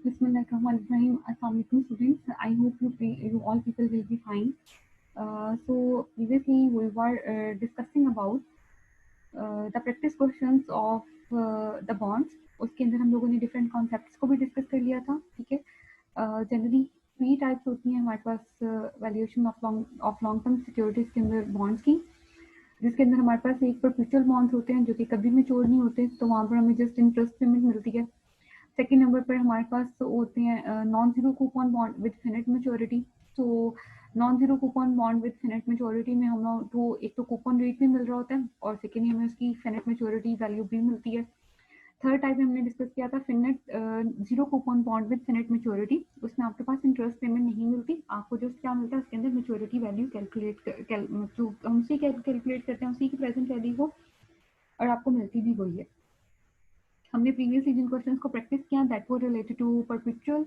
Bismillahirrahmanirrahim. Assalamu alaikum students. I hope you all people will be fine. So previously we were discussing about the practice questions of the bonds. उसके अंदर हम लोगों ने different concepts को भी discuss कर लिया था, ठीक है. Generally 3 types होती हैं हमारे पास valuation of long term securities के अंदर bonds की, जिसके अंदर हमारे पास एक perpetual bonds होते हैं जो कि कभी mature नहीं होते, तो वहाँ पर हमें just interest payment मिलती है. सेकेंड नंबर पर हमारे पास होते हैं non zero coupon bond with finite maturity. तो non zero coupon bond with finite maturity में हम लोग को एक तो कूपन रेट भी मिल रहा होता है और सेकेंड हमें उसकी फिनिट मैच्योरिटी वैल्यू भी मिलती है. थर्ड टाइप हमने डिस्कस किया था finite zero coupon bond with finite maturity. उसमें आपके पास इंटरेस्ट पेमेंट नहीं मिलती, आपको जो क्या मिलता है उसके अंदर मैच्योरिटी वैल्यू जो हम उसी कैलकुलेट करते हैं उसी की प्रेजेंट वैल्यू को, और आपको मिलती भी वही है. हमने प्रीवियसली जिन क्वेश्चंस को प्रैक्टिस किया दैट वो रिलेटेड टू परपेचुअल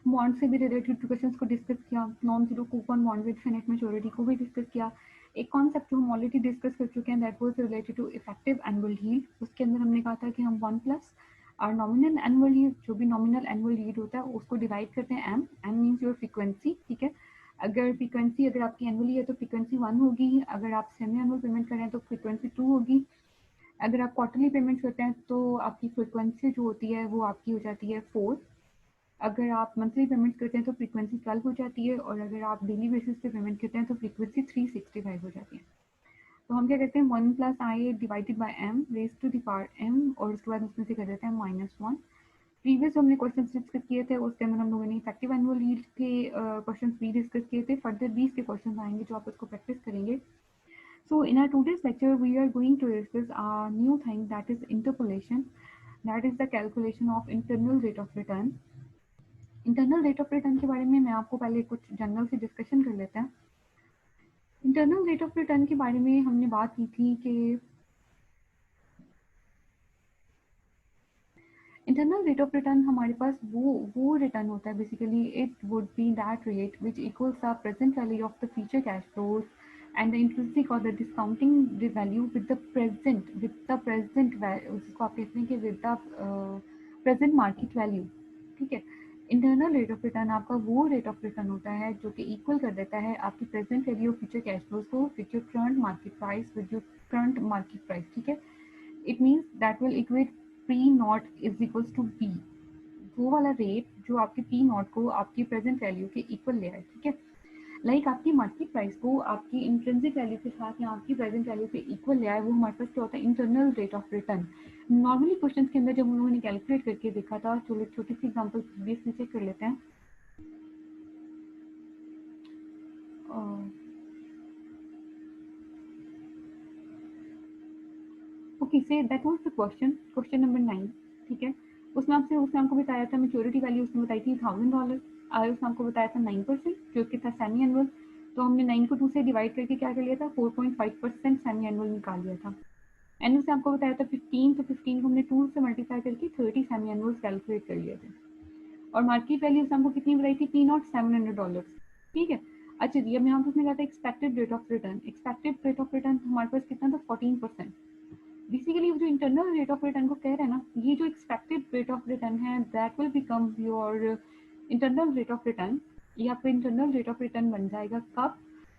बॉन्ड से भी रिलेटेड टू क्वेश्चंस को डिस्कस किया, non zero coupon bond with finite maturity को भी डिस्कस किया. एक कॉन्सेप्ट जो हम ऑलरेडी डिस्कस कर चुके हैं that was related to effective annual yield. उसके अंदर हमने कहा था कि हम 1 प्लस और नॉमिनल एनुअल यील्ड, जो भी नॉमिनल एनुअल यील्ड होता है उसको डिवाइड करते हैं M. M means your frequency, ठीक है. अगर फ्रीक्वेंसी अगर आपकी एनुअली है तो फ्रीक्वेंसी 1 होगी, अगर आप सेमी एनुअल पेमेंट करें तो फ्रीक्वेंसी 2 होगी, अगर आप क्वार्टरली पेमेंट्स करते हैं तो आपकी फ्रीक्वेंसी जो होती है वो आपकी हो जाती है 4. अगर आप मंथली पेमेंट्स करते हैं तो फ्रीक्वेंसी 12 हो जाती है, और अगर आप डेली बेसिस पे पेमेंट करते हैं तो फ्रीक्वेंसी 365 हो जाती है. तो हम क्या करते हैं 1 plus I divided by M raise to the power M, और उसके बाद उसमें से कर देते हैं -1. प्रीवियस जो हमने क्वेश्चन डिस्कस किए थे उसके अंदर हम लोगों ने इफेक्टिव एनुअल यील्ड के क्वेश्चन भी डिस्कस किए थे. फर्दर 20 के क्वेश्चन आएंगे जो आप उसको प्रैक्टिस करेंगे. So in our today's lecture, we are going to discuss a new thing that is interpolation. That is the calculation of internal rate of return. Internal rate of return के बारे में मैं आपको पहले कुछ जनरल से discussion कर लेते हैं. इंटरनल रेट ऑफ रिटर्न के बारे में हमने बात की थी कि इंटरनल रेट ऑफ रिटर्न हमारे पास वो रिटर्न होता है. Basically it would be that rate which equals the present value of the future cash flows and the intrinsic or the discounting the value with the present value, जिसको आप कहते हैं कि with the present market value, ठीक है. Internal rate of return आपका वो rate of return होता है जो कि इक्वल कर देता है आपकी present value of future cash flows को with your current market price, ठीक है. It means that will equate P naught is equals to B, वो वाला रेट जो आपके पी नॉट को आपकी प्रेजेंट वैल्यू के इक्वल ले आए, ठीक है. लाइक आपकी मार्केट प्राइस को आपकी इंट्रिंसिक वैल्यू के साथ या आपकी प्रेजेंट वैल्यू के इक्वल ले आए, वो हमारे पास क्या होता है internal rate of return. Normally questions के अंदर जब हम लोगों ने कैलकुलेट करके देखा था, चलो छोटी सी एग्जांपल बेस में चेक कर लेते हैं. Okay, say that was the question number 9, ठीक है. उसने हमको बताया था मैच्योरिटी वैल्यू, उसने बताई थी $1000. उसने हमको बताया था 9% जो कि था सेमी एनुअल. तो हमने 9 को 2 से डिवाइड करके क्या कर लिया था 4.5% सेमी एनुअल निकाल लिया था. एनुअल से आपको बताया था 15, तो 15 को हमने 2 से मल्टीप्लाई करके 30 सेमी एनुअल्स कैलकुलेट कर लिए थे. और मार्केट वैल्यू हमको कितनी बताई थी पी नॉट $700, ठीक है. अच्छा जी, अब यहाँ पर उसने कहा था expected rate of return. Expected rate of return हमारे पास कितना था 14%. बेसिकली जो इंटरनल रेट ऑफ रिटर्न को कह रहे हैं ना, ये जो एक्सपेक्टेड रेट ऑफ रिटर्न है that will become your internal rate of return. ये आपका इंटरनल रेट ऑफ रिटर्न बन जाएगा कब,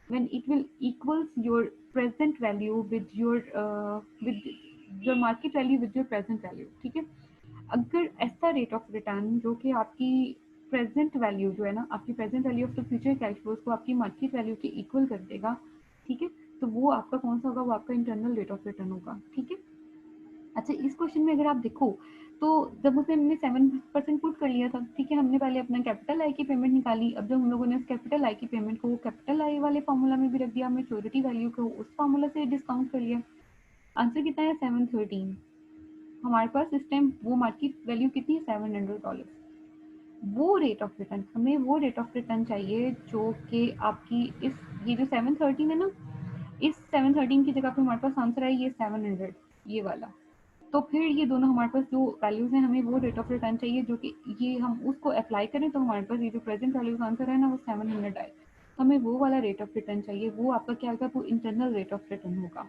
when it will equals your present value with your market value with your present value, ठीक है. अगर ऐसा रेट ऑफ रिटर्न जो कि आपकी प्रेजेंट वैल्यू जो है ना, आपकी present value of the future cash flows को आपकी मार्केट वैल्यू के इक्वल कर देगा, ठीक है, तो वो आपका कौन सा होगा, वो आपका इंटरनल रेट ऑफ रिटर्न होगा, ठीक है. अच्छा, इस क्वेश्चन में अगर आप देखो तो जब उसने हमने 7% पुट कर लिया था, ठीक है, हमने पहले अपना कैपिटल आई की पेमेंट निकाली. अब जब हम लोगों ने उस कैपिटल आई की पेमेंट को कैपिटल आई वाले फॉर्मूला में भी रख दिया, मैच्योरिटी वैल्यू को उस फॉर्मूला से डिस्काउंट कर लिया. आंसर कितना है 713. हमारे पास इस टाइम वो मार्केट वैल्यू कितनी है $700. वो रेट ऑफ रिटर्न, हमें वो रेट ऑफ रिटर्न चाहिए जो कि आपकी इस ये जो 713 है ना, इस 713 की जगह पे हमारे पास आंसर है ये 700, ये वाला. तो फिर ये दोनों हमारे पास जो वैल्यूज हैं, हमें वो रेट ऑफ रिटर्न चाहिए जो कि ये हम उसको अप्लाई करें तो हमारे पास ये जो प्रेजेंट वैल्यूज आंसर है ना वो 700 आए. हमें वो वाला रेट ऑफ रिटर्न चाहिए, वो आपका क्या होगा, वो इंटरनल रेट ऑफ रिटर्न होगा.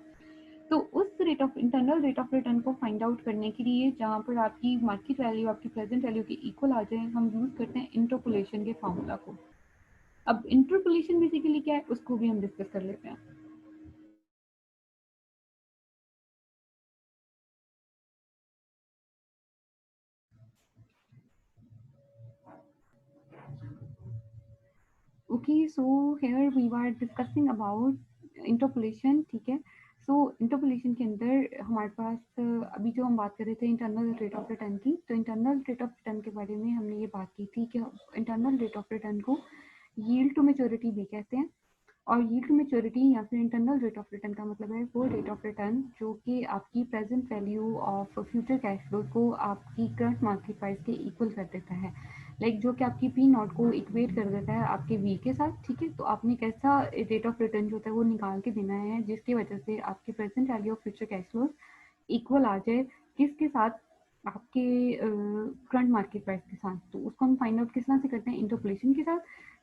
तो उस rate of internal rate of return को फाइंड आउट करने के लिए जहाँ पर आपकी मार्केट वैल्यू आपकी प्रेजेंट वैल्यू के इक्वल आ जाए, हम यूज करते हैं इंटरपोलेशन के फॉर्मूला को। अब इंटरपोलेशन बेसिकली क्या है उसको भी हम डिस्कस कर लेते हैं। Okay, so here we were discussing about interpolation, ठीक है। सो इंटरपोलेशन के अंदर हमारे पास अभी जो हम बात कर रहे थे इंटरनल रेट ऑफ रिटर्न की, तो इंटरनल रेट ऑफ रिटर्न के बारे में हमने ये बात की थी कि इंटरनल रेट ऑफ रिटर्न को यील्ड टू मैच्योरिटी भी कहते हैं। और यील्ड टू मैच्योरिटी या फिर इंटरनल रेट ऑफ रिटर्न का मतलब है वो रेट ऑफ रिटर्न जो कि आपकी present value of future cash flow को आपकी करंट मार्केट प्राइस के इक्वल कर देता है। लाइक जो कि आपकी पी नॉट को इक्वेट कर देता है आपके वी के साथ, ठीक है। तो आपने कैसा रेट ऑफ रिटर्न जो होता है वो निकाल के देना है जिसकी वजह से आपके present value of future cash flow equal आ जाए किसके साथ, आपके करंट मार्केट प्राइस के साथ। तो उसको हम फाइंड आउट किस तरह से करते हैं, इंटरपोलेशन के साथ।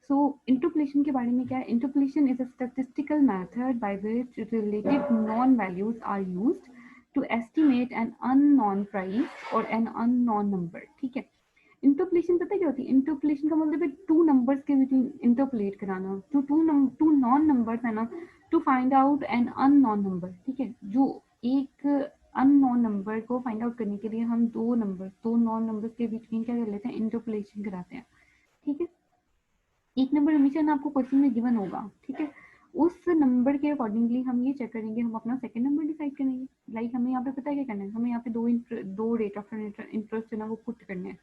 सो इंटरपोलेशन के बारे में क्या है, interpolation is a statistical method by which related known values are used to estimate an unknown price और एन अननोन नंबर, ठीक है। इंटरपोलेशन पता है क्या होती है, इंटरपोलेशन का मतलब है टू नंबर्स के बिटवीन इंटरपोलेट कराना, तो टू नॉन नंबर्स है ना, to find out an unknown number, ठीक है। जो एक अननोन नंबर को फाइंड आउट करने के लिए हम दो नॉन नंबर्स के बिटवीन क्या कर लेते हैं, इंटरपोलेशन कराते हैं, ठीक है। एक नंबर हमेशा ना आपको क्वेश्चन में गिवन होगा, ठीक है। उस नंबर के अकॉर्डिंगली हम ये चेक करेंगे, हम अपना सेकंड नंबर डिसाइड करेंगे। लाइक हमें यहाँ पे पता है क्या करना है, हमें यहाँ पे दो रेट ऑफ इंटरेस्ट जो ना वो पुट करने हैं।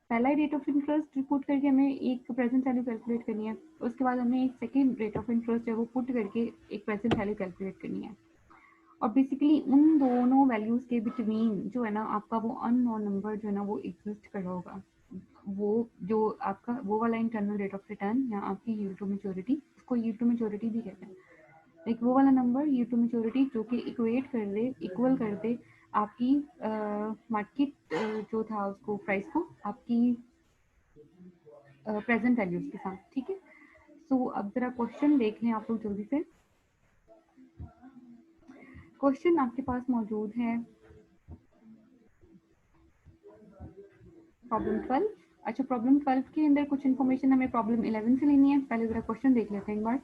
पहला रेट ऑफ इंटरेस्ट पुट करके हमें एक प्रेजेंट वैल्यू कैलकुलेट करनी है, उसके बाद हमें एक सेकेंड रेट ऑफ इंटरेस्ट है वो पुट करके एक प्रेजेंट वैल्यू कैलकुलेट करनी है। और बेसिकली उन दोनों वैल्यूज के बिटवीन जो है ना आपका वो अननोन नंबर जो है ना वो एग्जिस्ट कर रहा होगा, वो जो आपका वो वाला इंटरनल रेट ऑफ रिटर्न या आपकी यील्ड टू मैच्योरिटी, उसको यील्ड टू मैच्योरिटी भी कहते हैं। लाइक वो वाला नंबर यील्ड टू मैच्योरिटी जो कि इक्वेट कर दे, इक्वल कर दे आपकी मार्केट जो था उसको प्राइस को आपकी प्रेजेंट वैल्यूज के साथ, ठीक है। सो अब जरा क्वेश्चन देख लें आप लोग जल्दी से। क्वेश्चन आपके पास मौजूद है प्रॉब्लम 12। अच्छा, प्रॉब्लम 12 के अंदर कुछ इन्फॉर्मेशन हमें प्रॉब्लम 11 से लेनी है, पहले जरा क्वेश्चन देख लेते हैं एक बार।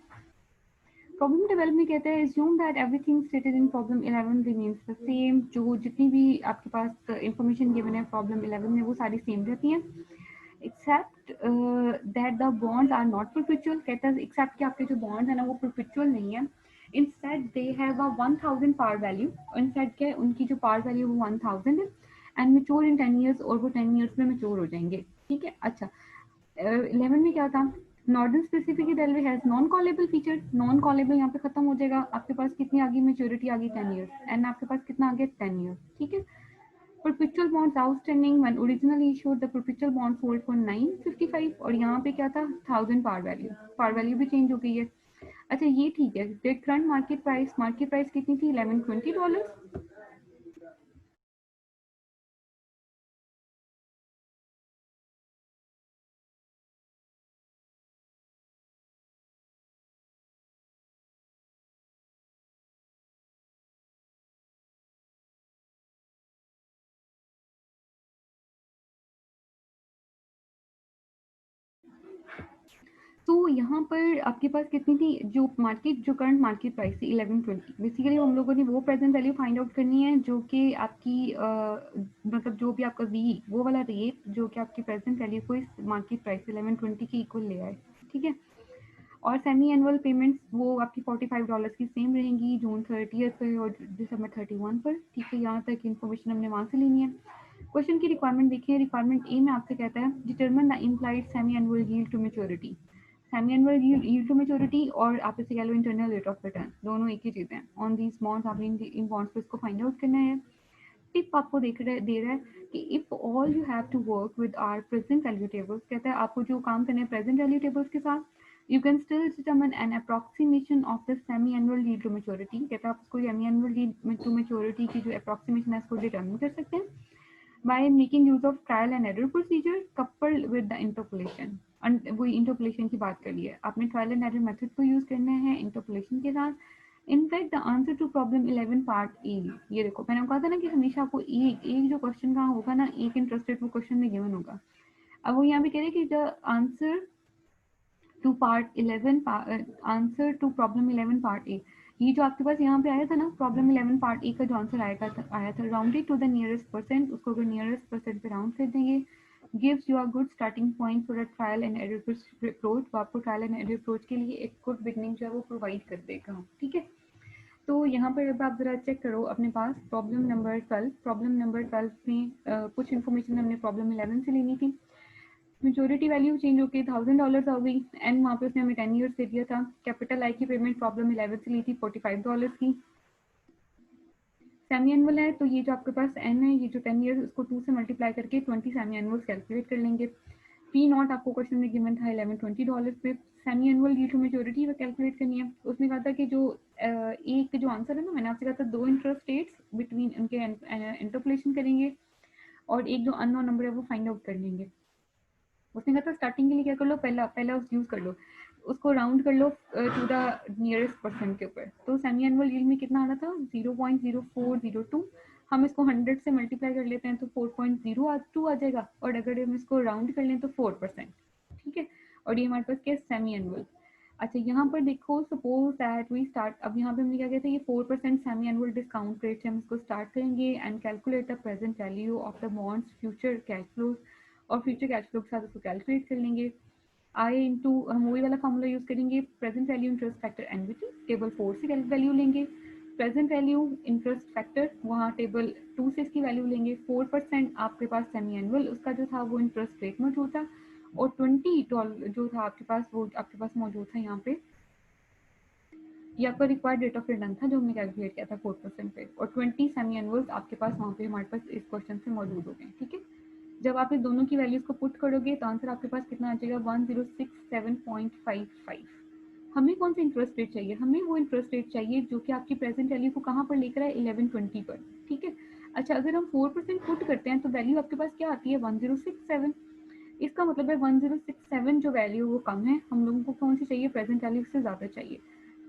प्रॉब्लम 12 में कहते हैं assume that everything stated in problem 11 remains the same। जो जितनी भी आपके पास इन्फॉर्मेशन गिवन है प्रॉब्लम 11 में वो सारी सेम रहती हैं, except that the bonds are not perpetual. कहता है एक्सेप्ट कि आपके जो बॉन्ड्स है ना वो परपेचुअल नहीं है। Instead they have a 1000 par value, instead क्या है उनकी जो पार वैल्यू वो 1000 है, एंड मेच्योर इन 10 ईयर्स, और वो 10 ईयर्स में मेच्योर हो जाएंगे, ठीक है। अच्छा, 11 में क्या था, northern specific railway has non callable feature. Non callable यहाँ पे खत्म हो जाएगा, आपके पास कितनी आ गई मेच्योरिटी आ गई 10 ईयर्स, एंड आपके पास कितना आ गया 10 ईयर्स, ठीक है। perpetual bonds outstanding when originally issued the perpetual bonds sold for 955, और यहाँ पे क्या था 1000 पार वैल्यू भी चेंज हो गई है। अच्छा ये ठीक है, करंट मार्केट प्राइस कितनी थी, $1120। तो यहाँ पर आपके पास कितनी थी, जो करंट मार्केट प्राइस थी 1120। बेसिकली हम लोगों ने वो प्रेजेंट वैल्यू फाइंड आउट करनी है जो कि आपकी मतलब जो भी आपका वी वो वाला रेट जो कि आपकी प्रेजेंट वैल्यू को इस मार्केट प्राइस 1120 की इक्वल ले आए, ठीक है। और सेमी एनुअल पेमेंट्स वो आपकी $45 की सेम रहेंगी जून 30 पर और दिसंबर 31 पर, ठीक है। यहाँ तक इन्फॉर्मेशन हमने वहाँ से लेनी है। क्वेश्चन की रिक्वायरमेंट देखिए, रिक्वायरमेंट ए में आपसे कहता है determine the implied semi annual yield to maturity. Semi annual yield to maturity और आप इसे कह लो इंटरनल रेट ऑफ रिटर्न, दोनों एक ही चीज़ है। ऑन दीज बॉन्ड्स आपने इन बॉन्ड्स को इसको फाइंड आउट करना है। टिप आपको दे रहा है कि if all you have to work with are present value tables, कहता है आपको जो काम करना है प्रेजेंट वैल्यू टेबल्स के साथ, you can still determine an approximation of the semi annual yield to maturity. कहता है आप उसको semi annual yield to maturity की जो अप्रोक्सीमेशन है उसको डिटरमिन कर सकते हैं by making use of trial and error procedure coupled with the interpolation। वो इंटरपोलेशन की बात कर ली है आपने, ट्रायल एंड एरर मेथड को यूज करना है इंटरपोलेशन के साथ। In fact the answer to problem 11 part A, ये देखो मैंने कहा था ना कि हमेशा आपको एक एक जो क्वेश्चन का होगा ना, एक इंटरेस्ट रेट वो क्वेश्चन में गिवन होगा। अब वो यहाँ पे कह रहे हैं कि the answer to part 11 answer to problem 11 part A, ये जो आपके पास यहाँ पे आया था ना प्रॉब्लम 11 पार्ट ए का जो आंसर आया था rounded to the nearest percent, उसको अगर नियरेस्ट परसेंट पे राउंड कर देंगे, gives you a good starting point for a trial and error approach, वो आपको ट्रायल एंड एरर अप्रोच के लिए एक गुड बिगनिंग जो है वो प्रोवाइड कर देगा। ठीक है, तो यहाँ पर अब आप जरा चेक करो अपने पास प्रॉब्लम नंबर 12, प्रॉब्लम नंबर 12 में कुछ इन्फॉर्मेशन हमने प्रॉब्लम 11 से लेनी थी। मेजोरिटी वैल्यू चेंज होकर $1000 हो गई, एंड वहाँ पे उसने हमें 10 ईयर्स दे दिया था। कैपिटल आई की पेमेंट प्रॉब्लम 11 से ली थी $45 की। सेमी एनुअल है तो ये जो आपके पास एन है, ये जो 10 ईयर्स उसको 2 से मल्टीप्लाई करके 20 सेमी एनुअल कैलकुलेट कर लेंगे। पी नॉट आपको क्वेश्चन में गिवन था $1120 पे। सेमी एनुअल ये जो मेजोरिटी वो कैलकुलेट करनी है। उसने कहा था कि जो एक जो आंसर है ना, मैंने आपसे कहा था 2 इंटरेस्ट रेट्स बिटवीन उनके इंटरपोलेशन करेंगे और एक जो अननोन नंबर है वो फाइंड आउट कर लेंगे। उसने कहा था स्टार्टिंग के लिए क्या कर लो, पहला पहला उस यूज कर लो, उसको राउंड कर लो टू द नियरेस्ट परसेंट के ऊपर। तो सेमी एनुअल यील्ड में कितना आ रहा था 0.0402, हम इसको 100 से मल्टीप्लाई कर लेते हैं तो 4.02 आ जाएगा, और अगर हम इसको राउंड कर लें तो 4%। ठीक है, और ये हमारे पास क्या सेमी एनुअल। अच्छा यहाँ पर देखो, सपोज दैट वी स्टार्ट, अब यहाँ पे हमने क्या कहते हैं, ये 4% सेमी एनुअल डिस्काउंट रेट से हम इसको स्टार्ट करेंगे and calculate the present value of the bonds future cash flows, और फ्यूचर कैश फ्लो के साथ उसको कैलकुलेट कर लेंगे। आई इंटू हम वही वाला फॉर्मूला यूज करेंगे, present value interest factor एनविटी, table 4 से वैल्यू लेंगे। प्रेजेंट वैल्यू इंटरेस्ट फैक्टर वहाँ टेबल 2 से इसकी वैल्यू लेंगे। 4% आपके पास सेमी एनुअल उसका जो था वो इंटरेस्ट रेट मौजूद था, और $20 जो था आपके पास वो आपके पास मौजूद था यहाँ पे, ये आपका रिक्वायर्ड रेट ऑफ रिटर्न था जो हमने कैलकुलेट किया था 4% पे, और 20 सेमी एनुअल्स आपके पास वहाँ पे हमारे पास इस क्वेश्चन से मौजूद हो गए। ठीक है, जब आप इस दोनों की वैल्यूज को पुट करोगे तो आंसर आपके पास कितना आ जाएगा 1067.55। हमें कौन सा इंटरेस्ट रेट चाहिए, हमें वो इंटरेस्ट रेट चाहिए जो कि आपकी प्रेजेंट वैल्यू को कहाँ पर लेकर आए 1120 पर। ठीक है, अच्छा अगर हम 4% पुट करते हैं तो वैल्यू आपके पास क्या आती है 1067। इसका मतलब है 1067 जो वैल्यू वो कम है, हम लोगों को कौन सी चाहिए, प्रेजेंट वैल्यू से ज़्यादा चाहिए।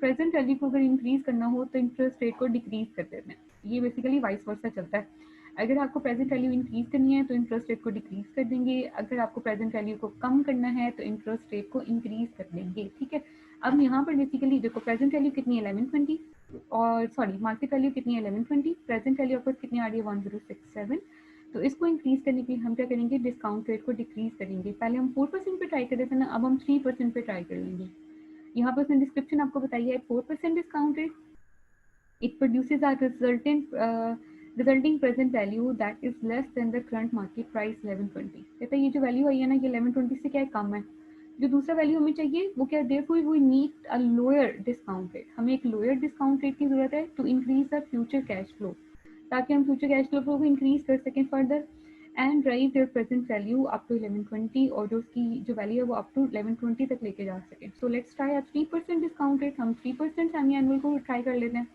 प्रेजेंट वैल्यू को अगर इंक्रीज करना हो तो इंटरेस्ट रेट को डिक्रीज कर देते हैं, ये बेसिकली वाइस वर्सा चलता है। अगर आपको प्रेजेंट वैल्यू इंक्रीज करनी है तो इंटरेस्ट रेट को डिक्रीज कर देंगे, अगर आपको प्रेजेंट वैल्यू को कम करना है तो इंटरेस्ट रेट को इंक्रीज कर देंगे। ठीक है, अब यहाँ पर बेसिकली देखो प्रेजेंट वैल्यू कितनी है 1120, और सॉरी मार्केट वैल्यू कितनी है 1120, प्रेजेंट वैल्यू आपको कितनी आ रही है 1067। तो इसको इंक्रीज करने के लिए हम क्या करेंगे, डिस्काउंट रेट को डिक्रीज करेंगे। पहले हम 4% पे ट्राई कर रहे थे ना, अब हम 3% पे ट्राई कर लेंगे। यहाँ पर उसने डिस्क्रिप्शन आपको बताई है 4% discount rate, it produces a resulting present value that is less than the current market price 1120। कहता है ये जो वैल्यू आई है ना ये 1120 से क्या है, कम है। जो दूसरा वैल्यू हमें चाहिए वो क्या, therefore we need a lower discount rate, हमें एक लोअर डिस्काउंट रेट की जरूरत है to increase the future cash flow, ताकि हम फ्यूचर कैश फ्लो को इंक्रीज कर सकें further, and drive their present value up to 1120, और जो उसकी जो वैल्यू है वो अप टू 1120 तक लेके जा सके। So let's try a 3% discount rate, हम 3% सेमी एनुअल को ट्राई कर लेते हैं।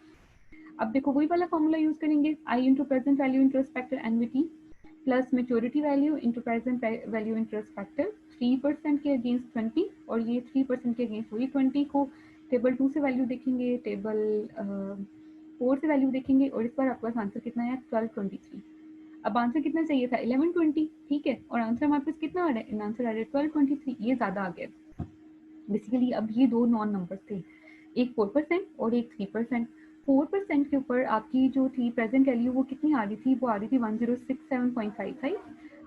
अब देखो वही वाला फॉर्मूला यूज करेंगे, I into present value interest factor annuity plus maturity value into present value interest factor 3% के अगेंस्ट 20, और ये 3% के अगेंस्ट वही 20 को टेबल 2 से वैल्यू देखेंगे, टेबल 4 से वैल्यू देखेंगे, और इस बार आपके पास आंसर कितना है 1223। अब आंसर कितना चाहिए था 1120, ठीक है, और आंसर हमारे पास कितना आ रहा है, आंसर आ रहा है 1223, ये ज्यादा आ गया बेसिकली। अब ये दो नॉन नंबर थे, एक 4% और एक 3%। 4% के ऊपर आपकी जो थी प्रेजेंट वैल्यू वो कितनी आ रही थी, वो आ रही थी 1067.55,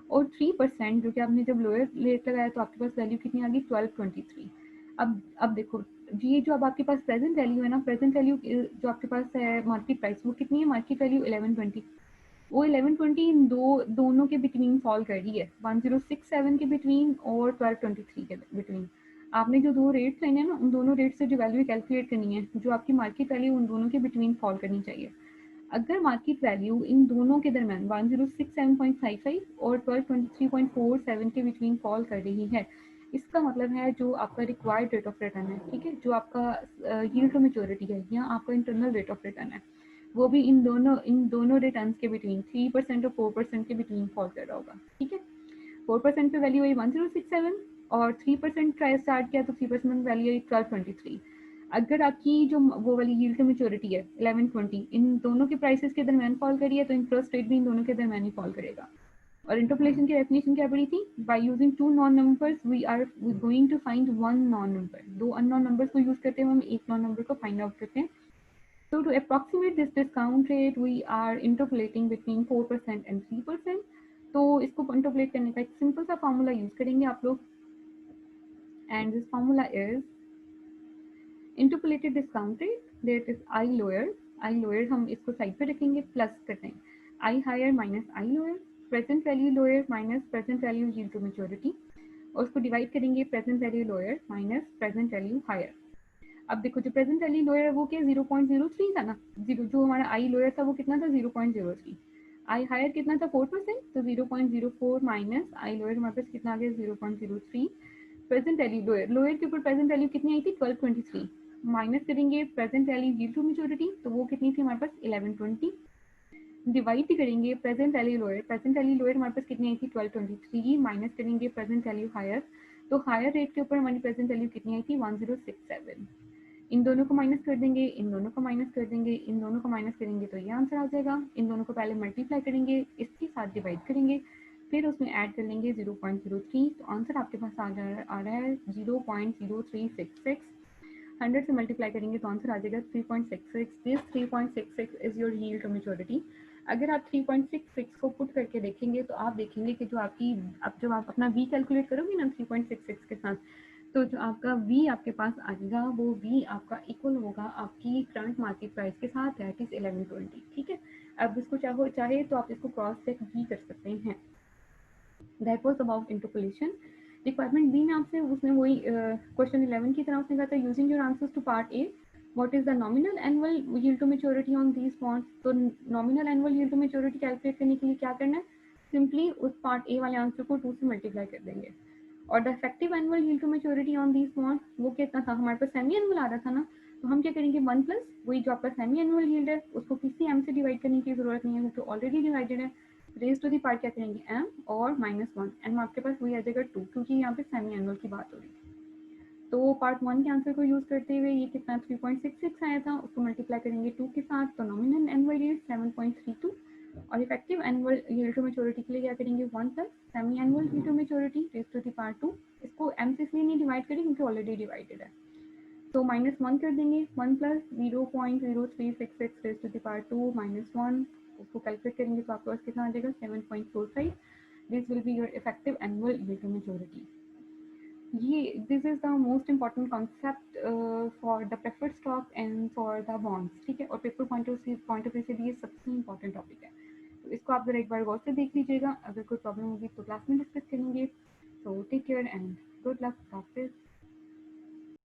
और 3% जो कि आपने जब लोअर रेट लगाया तो आपके पास वैल्यू कितनी आ गई 1223। अब देखो ये जो अब आपके पास प्रेजेंट वैल्यू है ना, प्रेजेंट वैल्यू जो आपके पास है मार्केट प्राइस वो कितनी है, मार्केट वैल्यू 1120, वो 1120 इन दोनों के बिटवीन फॉल कर रही है, 1067 के बिटवीन और 1223 के बिटवीन। आपने जो दो रेट्स लेने हैं ना, उन दोनों रेट से जो वैल्यू कैलकुलेट करनी है, जो आपकी मार्केट वैल्यू उन दोनों के बिटवीन फॉल करनी चाहिए। अगर मार्केट वैल्यू इन दोनों के दरमियान 1067.55 और 1223.47 के बिटवीन फॉल कर रही है, इसका मतलब है जो आपका रिक्वायर्ड रेट ऑफ रिटर्न है, ठीक है, जो आपका यील्ड टू मैच्योरिटी है या आपका इंटरनल रेट ऑफ रिटर्न है, वो भी इन दोनों रिटर्न के बिटवीन 3% और 4% के बिटवीन फॉल कर रहा होगा। ठीक है, 4% पे वैल्यू आई 1067, और 3% ट्राई स्टार्ट किया तो 3% वैल्यू आई 1223। अगर आपकी जो वो वाली यील्ड टू मैच्योरिटी है 1120 इन दोनों के प्राइसेस के दरमियान फॉल करी है, तो इंटरेस्ट रेट भी इन दोनों के दरमियान ही फॉल करेगा। और इंटरपोलेशन की डेफिनेशन क्या पड़ी थी? By using two known numbers we are going to find one known number. दो अननोन नंबर्स को यूज करते हुए हम एक नॉन नंबर को फाइंड आउट करते हैं। So to approximate this discount rate, we are interpolating between 4% and 3%. तो इसको इंटरपोलेट करने का एक सिंपल सा फार्मूला यूज करेंगे आप लोग, and this formula is interpolated discount rate that is I lower. I lower हम इसको साइड पे रखेंगे, प्लस करते हैं I higher minus I lower, present value lower minus present value yield to maturity, और उसको डिवाइड करेंगे present value lower minus present value higher. अब देखो जो प्रेजेंट वैल्यू लोअर है वो क्या 0.03 था ना, जीरो जो हमारा आई लोअर था वो कितना था 0.03, आई हायर कितना था 4%, तो 0.04 माइनस आई लोअर हमारे पास कितना आ गया 0.03। प्रेजेंट वैल्यू लोअर, लोअर के ऊपर प्रेजेंट वैल्यू कितनी आई थी 1223, माइनस करेंगे present value yield to maturity, तो वो कितनी थी हमारे पास 1120, डिवाइड करेंगे present value lower, present value lower हमारे पास कितनी आई थी 1223, माइनस करेंगे प्रेजेंट वैल्यू हायर, तो हायर रेट के ऊपर हमारी प्रेजेंट वैल्यू कितनी आई थी 1067। इन दोनों को माइनस कर देंगे, इन दोनों को माइनस कर देंगे, इन दोनों को माइनस करेंगे तो ये आंसर आ जाएगा। इन दोनों को पहले मल्टीप्लाई करेंगे, इसके साथ डिवाइड करेंगे, फिर उसमें ऐड कर लेंगे 0.03, तो आंसर आपके पास आ रहा है 0.0366। 100 से मल्टीप्लाई करेंगे तो आंसर आ जाएगा 3.66। This 3.66 is your yield to maturity. अगर आप 3.66 को पुट करके देखेंगे तो आप देखेंगे कि जो आपकी, अब जब आप अपना वी कैलकुलेट करोगे ना 3.66 के साथ, तो जो आपका वी आपके पास आएगा वो वी आपका इक्वल होगा आपकी करंट मार्केट प्राइस के साथ, दैट इज 1120। ठीक है, अब इसको चाहे तो आप इसको क्रॉस चेक भी कर सकते हैं। That was about interpolation. Requirement B में आपसे उसने वही क्वेश्चन 11 की तरह उसने कहा था using your answers to part A what is the nominal annual yield to maturity on these bonds. तो nominal annual yield to maturity calculate करने के लिए क्या करना है, सिंपली उस पार्ट ए वाले आंसर को 2 से मल्टीप्लाई कर देंगे। और the effective annual yield to maturity on these bond वो कितना था, हमारे पास सेमी एनुअल आ रहा था ना, तो हम क्या करेंगे 1 प्लस वही जो आपका सेमी एनुअल यील्ड है उसको किसी एम से डिवाइड करने की जरूरत नहीं है, वो तो ऑलरेडी डिवाइडेड है। रेज टू दी पार्ट क्या करेंगे एम और -1, एम आपके पास वही आ जाएगा 2, क्योंकि यहाँ पे सेमी एनुअल की बात हो रही है। तो पार्ट 1 के आंसर को यूज करते हुए ये कितना 3.66 आया था, उसको मल्टीप्लाई करेंगे 2 के साथ, तो नॉमिनल एनुअल यील्ड 7.32, और effective annual yield to maturity के लिए क्या करेंगे 1 plus semi annual yield to maturity raise to the part 2। इसको एम से इसलिए नहीं डिवाइड करें क्योंकि ऑलरेडी डिवाइडेड है, तो -1 कर देंगे, 1 plus 0.0366 raise to the power 2 -1, उसको कैलकुलेट करेंगे तो आपके पास कितना आ जाएगा 7.45। This will be your effective annual yield to maturity. ये this is the most important concept for the preferred stock and for the bonds. ठीक है, और पेपर पॉइंट ऑफ व्यू से भी ये सबसे इंपॉर्टेंट टॉपिक है, तो इसको आप जरा एक बार गौर से देख लीजिएगा। अगर कोई प्रॉब्लम होगी तो क्लास में डिस्कस करेंगे। So take care and good luck, practice.